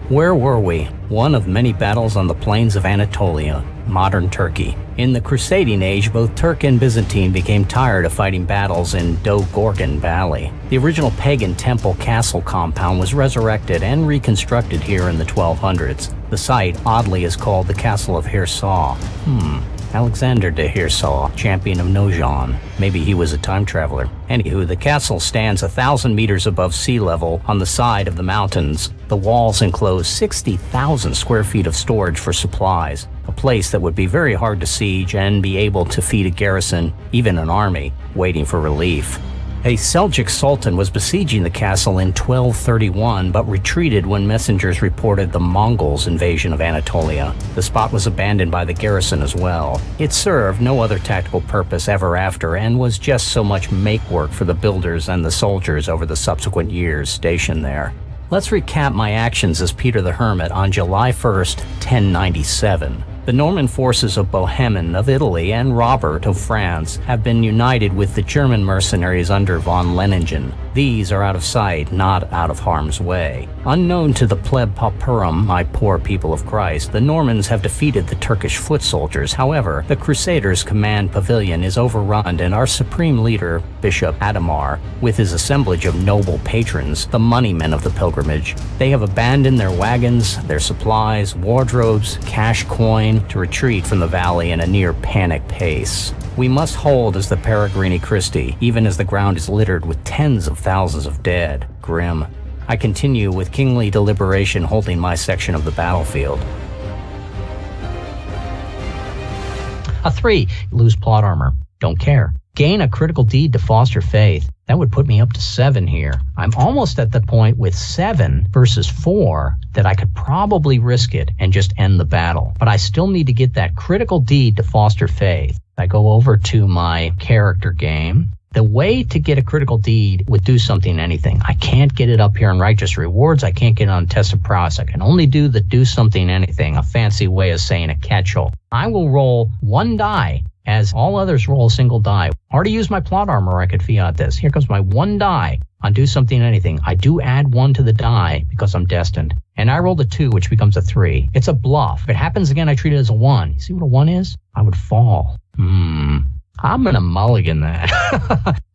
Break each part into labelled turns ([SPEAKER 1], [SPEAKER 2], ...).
[SPEAKER 1] Where were we? One of many battles on the plains of Anatolia, modern Turkey. In the Crusading age, both Turk and Byzantine became tired of fighting battles in Do-Gorgon Valley. The original pagan temple castle compound was resurrected and reconstructed here in the 1200s. The site, oddly, is called the Castle of Hirsau. Alexander de Hirsau, champion of Nojon. Maybe he was a time traveler. Anywho, the castle stands 1,000 meters above sea level on the side of the mountains. The walls enclose 60,000 square feet of storage for supplies, a place that would be very hard to siege and be able to feed a garrison, even an army, waiting for relief. A Seljuk sultan was besieging the castle in 1231, but retreated when messengers reported the Mongols' invasion of Anatolia. The spot was abandoned by the garrison as well. It served no other tactical purpose ever after, and was just so much make-work for the builders and the soldiers over the subsequent years stationed there. Let's recap my actions as Peter the Hermit on July 1st, 1097. The Norman forces of Bohemond of Italy and Robert of France have been united with the German mercenaries under von Leiningin. These are out of sight, not out of harm's way. Unknown to the pleb pauperum, my poor people of Christ, the Normans have defeated the Turkish foot soldiers. However, the Crusaders' command pavilion is overrun, and our supreme leader, Bishop Adhemar, with his assemblage of noble patrons, the moneymen of the pilgrimage, they have abandoned their wagons, their supplies, wardrobes, cash coin, to retreat from the valley in a near panic pace. We must hold as the Peregrini Christi, even as the ground is littered with tens of thousands of dead. Grim. I continue with kingly deliberation holding my section of the battlefield. A 3. Lose plot armor. Don't care. Gain a critical deed to foster faith. That would put me up to 7 here. I'm almost at the point with 7 versus 4 that I could probably risk it and just end the battle. But I still need to get that critical deed to foster faith. I go over to my character game. The way to get a critical deed with do something anything. I can't get it up here in righteous rewards. I can't get it on test of prowess. I can only do the do something anything, a fancy way of saying a catch-all. I will roll 1 die as all others roll a single die. Already used my plot armor, I could fiat this. Here comes my 1 die on do something anything. I do add 1 to the die because I'm destined. And I rolled a 2, which becomes a 3. It's a bluff. If it happens again, I treat it as a 1. You see what a 1 is? I would fall. I'm gonna mulligan that.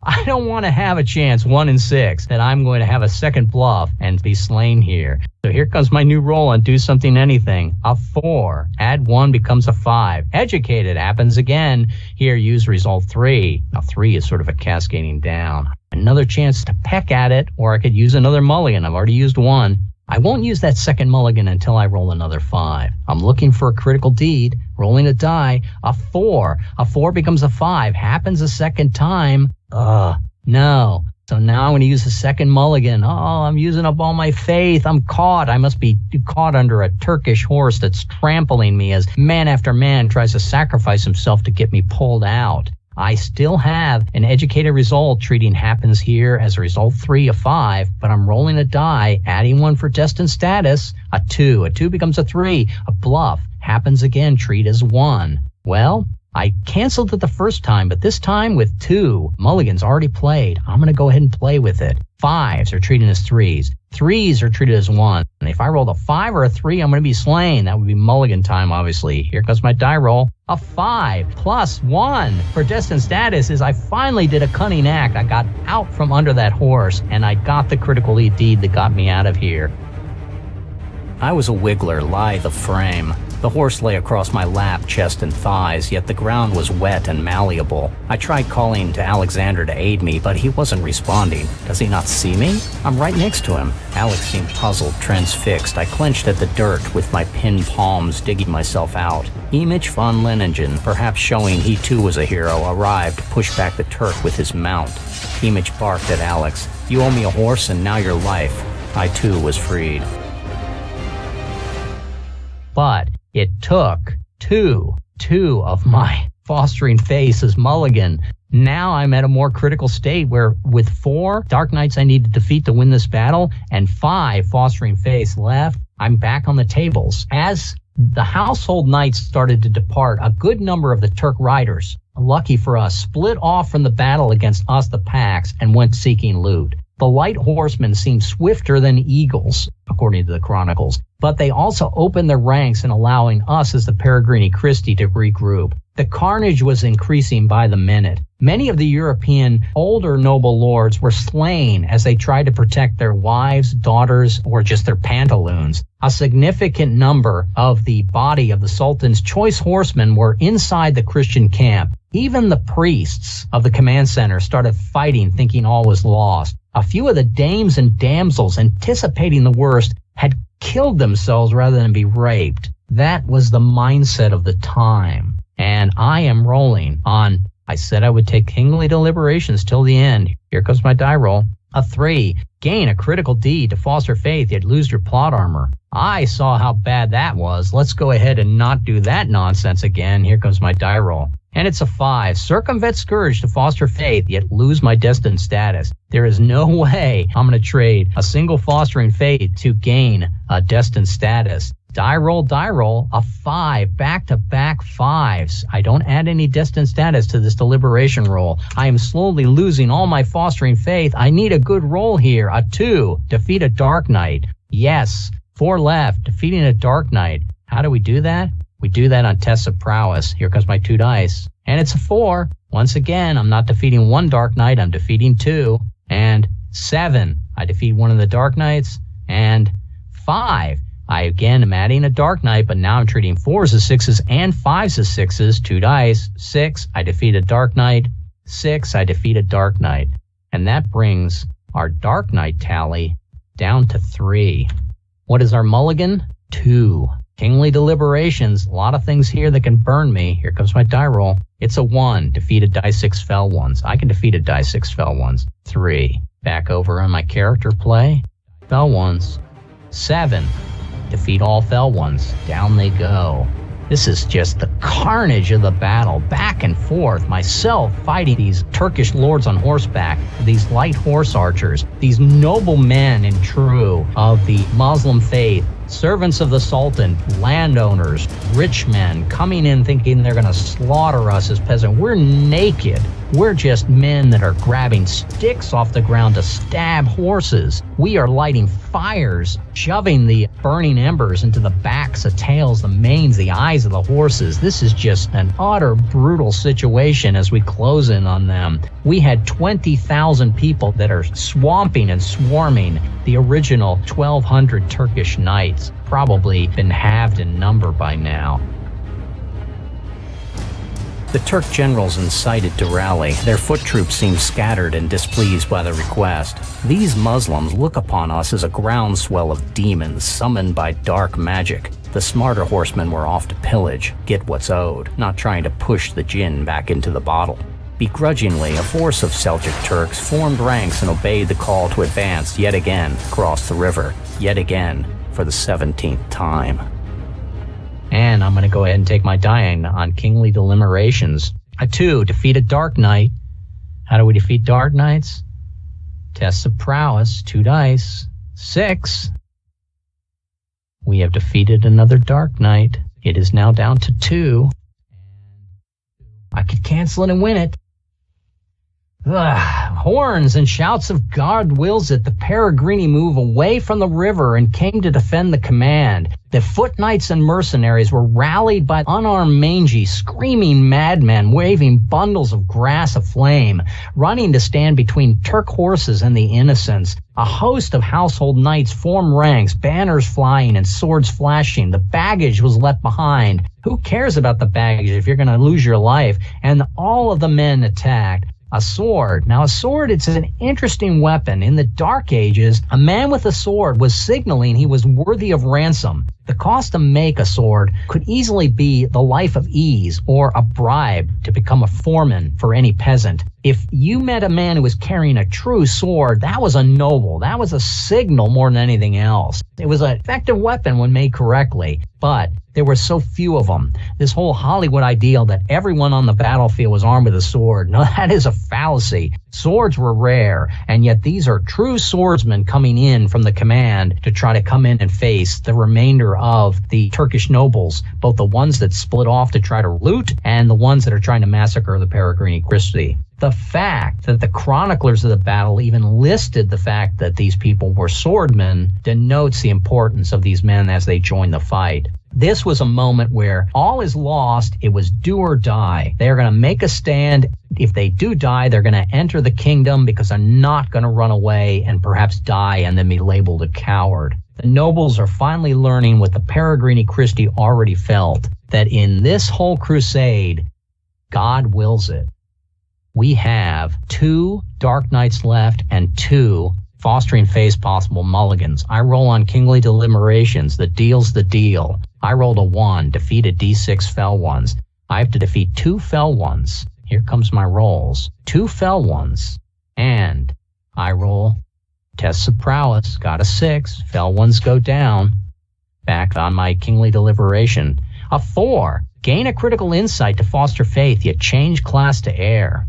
[SPEAKER 1] I don't want to have a chance 1 in 6 that I'm going to have a second bluff and be slain here. So here comes my new roll on do something anything. A 4. Add 1 becomes a 5. Educated happens again. Here use result 3. Now 3 is sort of a cascading down. Another chance to peck at it, or I could use another mulligan. I've already used 1. I won't use that second mulligan until I roll another 5. I'm looking for a critical deed, rolling a die, a 4. A 4 becomes a 5. Happens a second time. No. So now I'm going to use a second mulligan. I'm using up all my faith. I'm caught. I must be caught under a Turkish horse that's trampling me as man after man tries to sacrifice himself to get me pulled out. I still have an educated result. Treating happens here as a result 3, a 5, but I'm rolling a die, adding 1 for destined status, a 2. A 2 becomes a 3. A bluff happens again, treat as 1. Well, I canceled it the first time, but this time with 2 mulligans already played, I'm going to go ahead and play with it. 5s are treated as 3s. 3s are treated as 1. And if I rolled a 5 or a 3, I'm going to be slain. That would be mulligan time, obviously. Here comes my die roll. A 5 plus 1 for destined status is I finally did a cunning act. I got out from under that horse, and I got the critical deed that got me out of here. I was a wiggler, lithe of frame. The horse lay across my lap, chest, and thighs, yet the ground was wet and malleable. I tried calling to Alexander to aid me, but he wasn't responding. Does he not see me? I'm right next to him. Alex seemed puzzled, transfixed. I clenched at the dirt with my pinned palms, digging myself out. Image von Leiningin, perhaps showing he too was a hero, arrived to push back the Turk with his mount. Image barked at Alex. You owe me a horse and now your life. I too was freed. But it took two of my fostering face as mulligan. Now I'm at a more critical state where with 4 Dark Knights I need to defeat to win this battle and 5 fostering face left, I'm back on the tables. As the household knights started to depart, a good number of the Turk riders, lucky for us, split off from the battle against us, the Pax, and went seeking loot. The light horsemen seemed swifter than eagles, according to the chronicles, but they also opened their ranks in allowing us as the Peregrini Christi to regroup. The carnage was increasing by the minute. Many of the European older noble lords were slain as they tried to protect their wives, daughters, or just their pantaloons. A significant number of the body of the Sultan's choice horsemen were inside the Christian camp. Even the priests of the command center started fighting, thinking all was lost. A few of the dames and damsels, anticipating the worst, had killed themselves rather than be raped. That was the mindset of the time. And I am rolling on, I said I would take kingly deliberations till the end. Here comes my die roll. A 3. Gain a critical deed to foster faith, yet lose your plot armor. I saw how bad that was. Let's go ahead and not do that nonsense again. Here comes my die roll. And it's a 5. Circumvent Scourge to foster faith, yet lose my destined status. There is no way I'm going to trade a single fostering faith to gain a destined status. Die roll, a 5, back-to-back 5s. I don't add any destined status to this deliberation roll. I am slowly losing all my fostering faith. I need a good roll here. A 2, defeat a Dark Knight. Yes, 4 left, defeating a Dark Knight. How do we do that? We do that on tests of prowess. Here comes my 2 dice. And it's a 4. Once again, I'm not defeating 1 Dark Knight, I'm defeating 2. And 7, I defeat one of the Dark Knights. And 5, I again am adding a Dark Knight, but now I'm treating 4s as 6s and 5s as 6s. 2 dice. 6, I defeat a Dark Knight. 6, I defeat a Dark Knight. And that brings our Dark Knight tally down to 3. What is our mulligan? 2. Kingly deliberations, a lot of things here that can burn me. Here comes my die roll. It's a 1, defeat a die 6 fell ones. I can defeat a die 6 fell ones. 3, back over on my character play. Fell ones. 7, defeat all fell ones. Down they go. This is just the carnage of the battle, back and forth, myself fighting these Turkish lords on horseback, these light horse archers, these noble men in true of the Muslim faith, servants of the Sultan, landowners, rich men coming in thinking they're going to slaughter us as peasants. We're naked. We're just men that are grabbing sticks off the ground to stab horses. We are lighting fires, shoving the burning embers into the backs, the tails, the manes, the eyes of the horses. This is just an utter brutal situation as we close in on them. We had 20,000 people that are swamping and swarming the original 1,200 Turkish knights, probably been halved in number by now. The Turk generals incited to rally. Their foot troops seemed scattered and displeased by the request. These Muslims look upon us as a groundswell of demons summoned by dark magic. The smarter horsemen were off to pillage, get what's owed, not trying to push the gin back into the bottle. Begrudgingly, a force of Seljuk Turks formed ranks and obeyed the call to advance yet again across the river, yet again for the 17th time. And I'm going to go ahead and take my die on kingly deliberations. A 2, defeat a Dark Knight. How do we defeat Dark Knights? Tests of prowess, 2 dice. 6. We have defeated another Dark Knight. It is now down to 2. I could cancel it and win it. Horns and shouts of God wills it. The Peregrini move away from the river and came to defend the command. The foot knights and mercenaries were rallied by unarmed mangy, screaming madmen waving bundles of grass aflame, running to stand between Turk horses and the innocents. A host of household knights formed ranks, banners flying and swords flashing. The baggage was left behind. Who cares about the baggage if you're going to lose your life? And all of the men attacked. A sword. Now, a sword, it's an interesting weapon. In the Dark Ages, a man with a sword was signaling he was worthy of ransom. The cost to make a sword could easily be the life of ease or a bribe to become a foreman for any peasant. If you met a man who was carrying a true sword, that was a noble. That was a signal more than anything else. It was an effective weapon when made correctly, but there were so few of them. This whole Hollywood ideal that everyone on the battlefield was armed with a sword, no, that is a fallacy. Swords were rare, and yet these are true swordsmen coming in from the command to try to come in and face the remainder of the Turkish nobles, both the ones that split off to try to loot and the ones that are trying to massacre the Peregrini Christi. The fact that the chroniclers of the battle even listed the fact that these people were swordmen denotes the importance of these men as they join the fight. This was a moment where all is lost. It was do or die. They're going to make a stand. If they do die, they're going to enter the kingdom because they're not going to run away and perhaps die and then be labeled a coward. The nobles are finally learning what the Peregrini Christi already felt, that in this whole crusade, God wills it. We have 2 Dark Knights left and 2 Fostering Faith's possible mulligans. I roll on Kingly Deliberations. The deal's the deal. I rolled a 1, defeated D6 fell ones. I have to defeat 2 fell ones. Here comes my rolls. 2 fell ones. And I roll tests of prowess. Got a 6. Fell ones go down. Back on my Kingly Deliberation. A 4. Gain a critical insight to foster faith, yet change class to heir.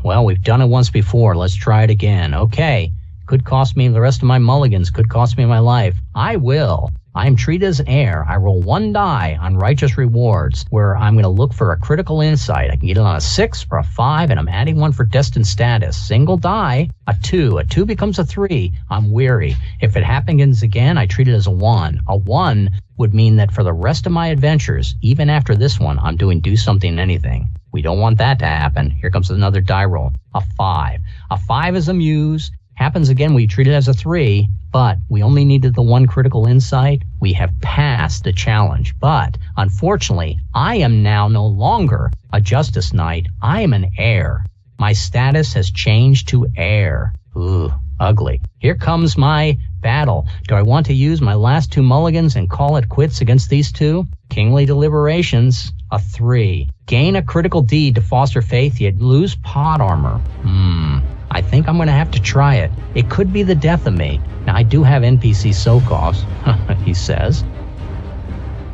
[SPEAKER 1] Well, we've done it once before. Let's try it again. Okay. Could cost me the rest of my mulligans. Could cost me my life. I will. I am treated as an heir. I roll 1 die on righteous rewards, where I'm going to look for a critical insight. I can get it on a 6 or a 5, and I'm adding 1 for destined status. Single die, a 2. A 2 becomes a 3. I'm weary. If it happens again, I treat it as a 1. A 1 would mean that for the rest of my adventures, even after this one, I'm doing do something anything. We don't want that to happen. Here comes another die roll. A 5. A 5 is a muse. Happens again, we treat it as a 3, but we only needed the 1 critical insight. We have passed the challenge. But unfortunately, I am now no longer a Justice Knight. I am an heir. My status has changed to heir. Ooh, ugly. Here comes my battle. Do I want to use my last 2 mulligans and call it quits against these 2? Kingly Deliberations, a 3. Gain a critical deed to foster faith, yet lose pot armor. I think I'm going to have to try it. It could be the death of me. Now, I do have NPC Sokovs, he says.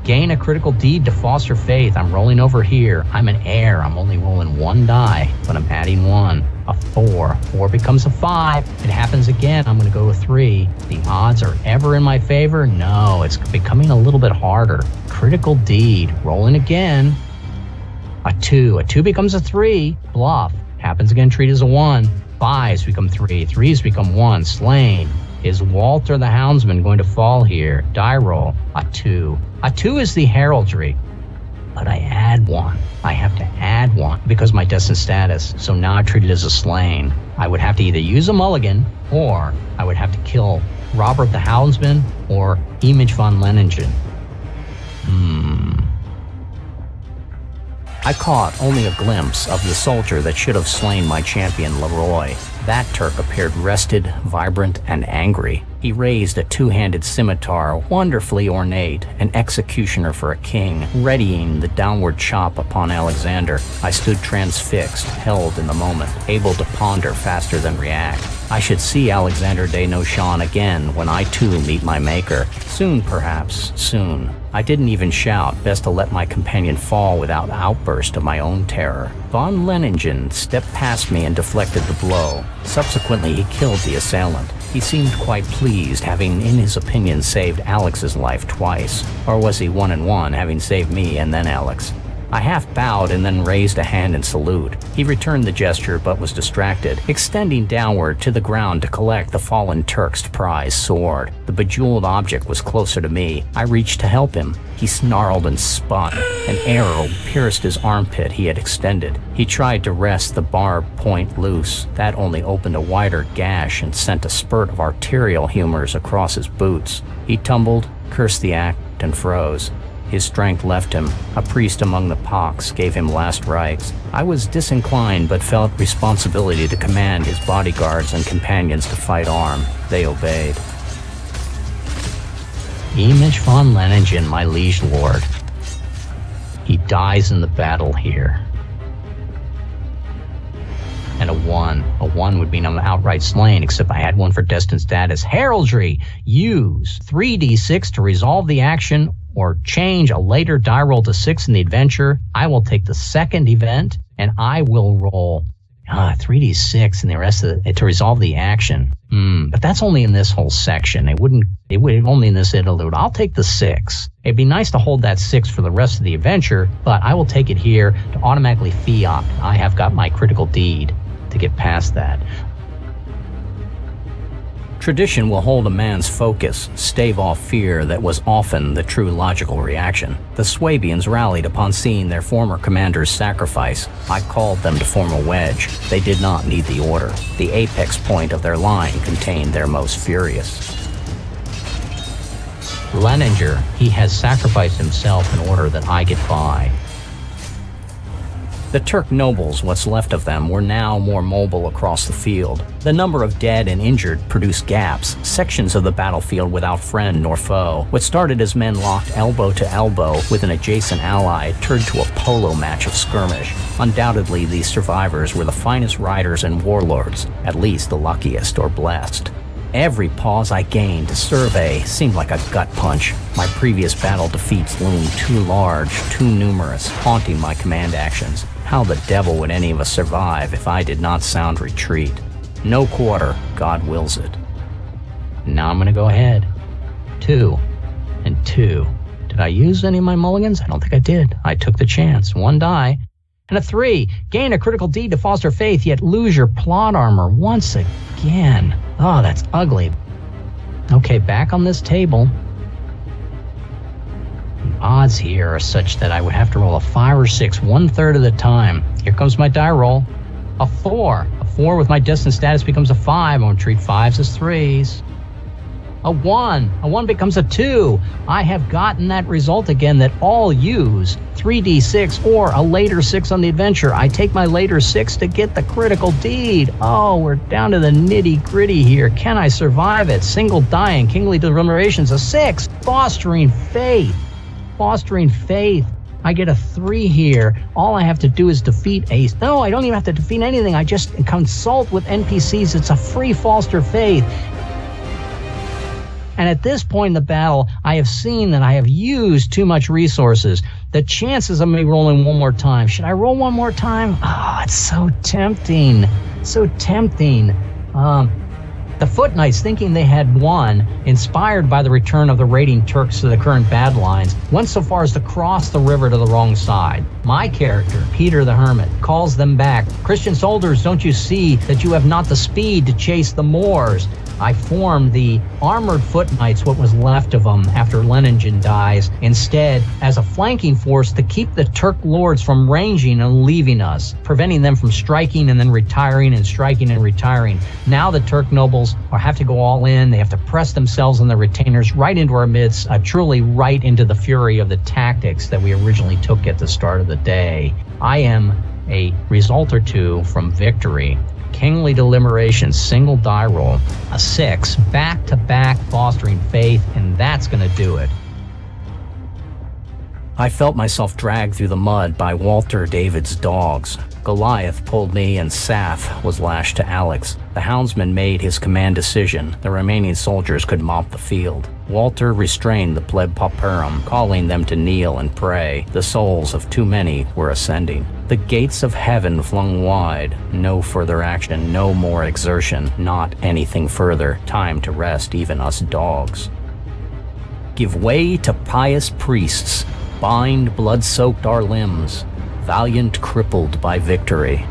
[SPEAKER 1] Gain a critical deed to foster faith. I'm rolling over here. I'm an heir. I'm only rolling 1 die, but I'm adding 1. A 4. 4 becomes a 5. It happens again. I'm going to go with 3. The odds are ever in my favor? No, it's becoming a little bit harder. Critical deed. Rolling again. A 2. A 2 becomes a 3. Bluff. Happens again. Treat as a 1. 5s become 3. 3s become 1. Slain. Is Walter the Houndsman going to fall here? Die roll. A 2. A 2 is the heraldry. But I add 1. I have to add 1 because my destined status. So now I treat it as a slain. I would have to either use a mulligan or I would have to kill Robert the Houndsman or Image von Leiningin. I caught only a glimpse of the soldier that should have slain my champion Le Roi. That Turk appeared rested, vibrant, and angry. He raised a 2-handed scimitar, wonderfully ornate, an executioner for a king, readying the downward chop upon Alexander. I stood transfixed, held in the moment, able to ponder faster than react. I should see Alexander de Noshan again when I too meet my maker. Soon, perhaps, soon. I didn't even shout, best to let my companion fall without outburst of my own terror. Von Leiningin stepped past me and deflected the blow. Subsequently, he killed the assailant. He seemed quite pleased, having, in his opinion, saved Alex's life twice. Or was he 1 and 1, having saved me and then Alex? I half bowed and then raised a hand in salute. He returned the gesture but was distracted, extending downward to the ground to collect the fallen Turk's prized sword. The bejeweled object was closer to me. I reached to help him. He snarled and spun. An arrow pierced his armpit he had extended. He tried to wrest the barbed point loose. That only opened a wider gash and sent a spurt of arterial humors across his boots. He tumbled, cursed the act, and froze. His strength left him. A priest among the pox gave him last rites. I was disinclined but felt responsibility to command his bodyguards and companions to fight armed. They obeyed. Image von Leiningin, my liege lord. He dies in the battle here. And a 1. A 1 would mean I'm outright slain, except I had 1 for destined status. Heraldry. Use 3d6 to resolve the action or change a later die roll to 6 in the adventure. I will take the second event, and I will roll 3d6 and the rest of it to resolve the action. But that's only in this whole section. It would only in this interlude. I'll take the 6. It'd be nice to hold that 6 for the rest of the adventure, but I will take it here to automatically fiat. I have got my critical deed to get past that. Tradition will hold a man's focus, stave off fear that was often the true logical reaction. The Swabians rallied upon seeing their former commander's sacrifice. I called them to form a wedge. They did not need the order. The apex point of their line contained their most furious. Leiningin, he has sacrificed himself in order that I get by. The Turk nobles, what's left of them, were now more mobile across the field. The number of dead and injured produced gaps, sections of the battlefield without friend nor foe. What started as men locked elbow to elbow with an adjacent ally turned to a polo match of skirmish. Undoubtedly, these survivors were the finest riders and warlords, at least the luckiest or blessed. Every pause I gained to survey seemed like a gut punch. My previous battle defeats loomed too large, too numerous, haunting my command actions. How the devil would any of us survive if I did not sound retreat? No quarter, God wills it. Now I'm going to go ahead. 2 and 2. Did I use any of my mulligans? I don't think I did. I took the chance. 1 die. And a 3. Gain a critical deed to foster faith, yet lose your plot armor once again. Oh, that's ugly. Okay, back on this table. The odds here are such that I would have to roll a 5 or 6 1/3 of the time. Here comes my die roll. A 4. A 4 with my distance status becomes a 5. I'm going to treat 5s as 3s. A 1. A 1 becomes a 2. I have gotten that result again that all use 3d6 or a later 6 on the adventure. I take my later 6 to get the critical deed. Oh, we're down to the nitty-gritty here. Can I survive it? Single die and kingly deliberations, a 6. Fostering faith. Fostering faith. I get a 3 here. All I have to do is defeat a... No, I don't even have to defeat anything. I just consult with NPCs. It's a free foster faith. And at this point in the battle, I have seen that I have used too much resources. The chances of me rolling one more time. Should I roll one more time? Oh, it's so tempting. So tempting. The Foot Knights, thinking they had won, inspired by the return of the raiding Turks to the current bad lines, went so far as to cross the river to the wrong side. My character, Peter the Hermit, calls them back. Christian soldiers, don't you see that you have not the speed to chase the Moors? I formed the armored Foot Knights, what was left of them after Leiningin dies, instead as a flanking force to keep the Turk lords from ranging and leaving us, preventing them from striking and then retiring and striking and retiring. Now the Turk nobles have to go all in. They have to press themselves and their retainers right into our midst, truly right into the fury of the tactics that we originally took at the start of the day. I am a result or 2 from victory. Kingly deliberation, single die roll, a 6, back-to-back fostering faith, and that's going to do it. I felt myself dragged through the mud by Walter David's dogs. Goliath pulled me and Saf was lashed to Alex. The houndsman made his command decision. The remaining soldiers could mop the field. Walter restrained the pleb pauperum, calling them to kneel and pray. The souls of too many were ascending. The gates of heaven flung wide. No further action, no more exertion, not anything further. Time to rest, even us dogs. Give way to pious priests. Bind blood-soaked our limbs. Valiant crippled by victory.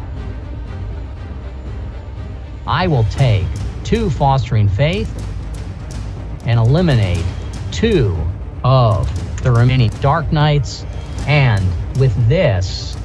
[SPEAKER 1] I will take 2 fostering faith and eliminate 2 of the remaining Dark Knights, and with this,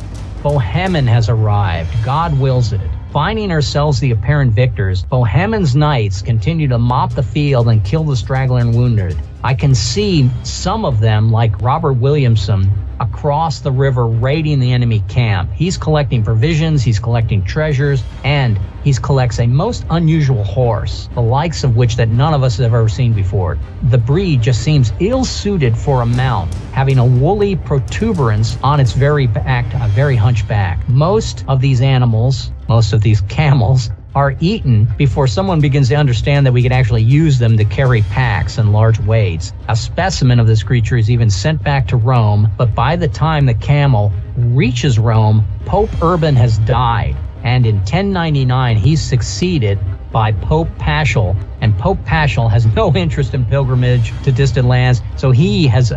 [SPEAKER 1] Bohemond has arrived. God wills it. Finding ourselves the apparent victors, Bohemond's knights continue to mop the field and kill the straggler and wounded. I can see some of them, like Robert Williamson, across the river raiding the enemy camp. He's collecting provisions, he's collecting treasures, and he collects a most unusual horse, the likes of which that none of us have ever seen before. The breed just seems ill-suited for a mount, having a woolly protuberance on its very back, a very hunchback. Most of these animals, most of these camels, are eaten before someone begins to understand that we can actually use them to carry packs and large weights. A specimen of this creature is even sent back to Rome, but by the time the camel reaches Rome, Pope Urban has died. And in 1099, he's succeeded by Pope Paschal, and Pope Paschal has no interest in pilgrimage to distant lands, so he has,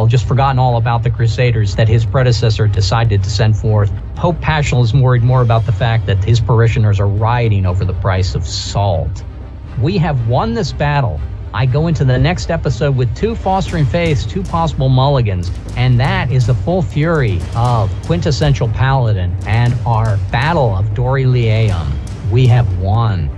[SPEAKER 1] just forgotten all about the Crusaders that his predecessor decided to send forth. Pope Paschal is worried more about the fact that his parishioners are rioting over the price of salt. We have won this battle. I go into the next episode with 2 fostering faiths, 2 possible mulligans, and that is the full fury of Quintessential Paladin and our Battle of Dorylaeum. We have won.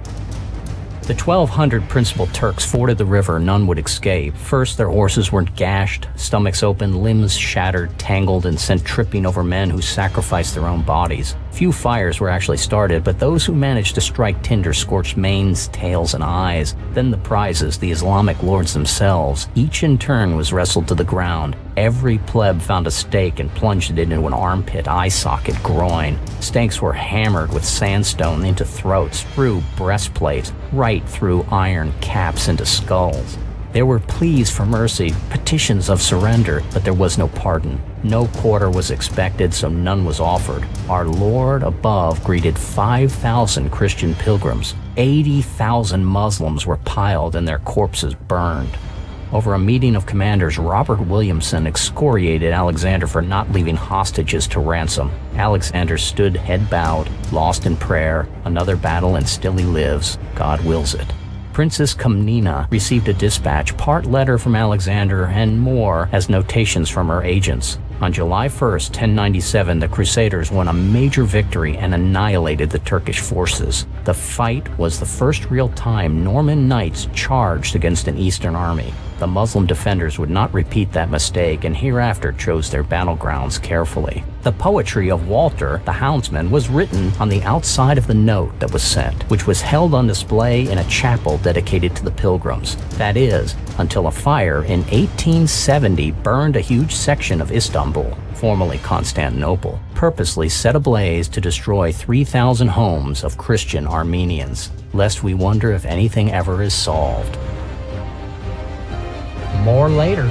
[SPEAKER 1] The 1,200 principal Turks forded the river, none would escape. First, their horses were gashed, stomachs open, limbs shattered, tangled, and sent tripping over men who sacrificed their own bodies. Few fires were actually started, but those who managed to strike tinder scorched manes, tails, and eyes. Then the prizes, the Islamic lords themselves, each in turn was wrestled to the ground. Every pleb found a stake and plunged it into an armpit, eye socket, groin. Stakes were hammered with sandstone into throats, through breastplates, right through iron caps into skulls. There were pleas for mercy, petitions of surrender, but there was no pardon. No quarter was expected, so none was offered. Our Lord above greeted 5,000 Christian pilgrims. 80,000 Muslims were piled and their corpses burned. Over a meeting of commanders, Robert Williamson excoriated Alexander for not leaving hostages to ransom. Alexander stood head bowed, lost in prayer. Another battle and still he lives. God wills it. Princess Komnena received a dispatch, part letter from Alexander and more as notations from her agents. On July 1st, 1097, the Crusaders won a major victory and annihilated the Turkish forces. The fight was the first real time Norman knights charged against an Eastern army. The Muslim defenders would not repeat that mistake and hereafter chose their battlegrounds carefully. The poetry of Walter, the houndsman, was written on the outside of the note that was sent, which was held on display in a chapel dedicated to the pilgrims. That is, until a fire in 1870 burned a huge section of Istanbul, formerly Constantinople, purposely set ablaze to destroy 3,000 homes of Christian Armenians, lest we wonder if anything ever is solved. More later.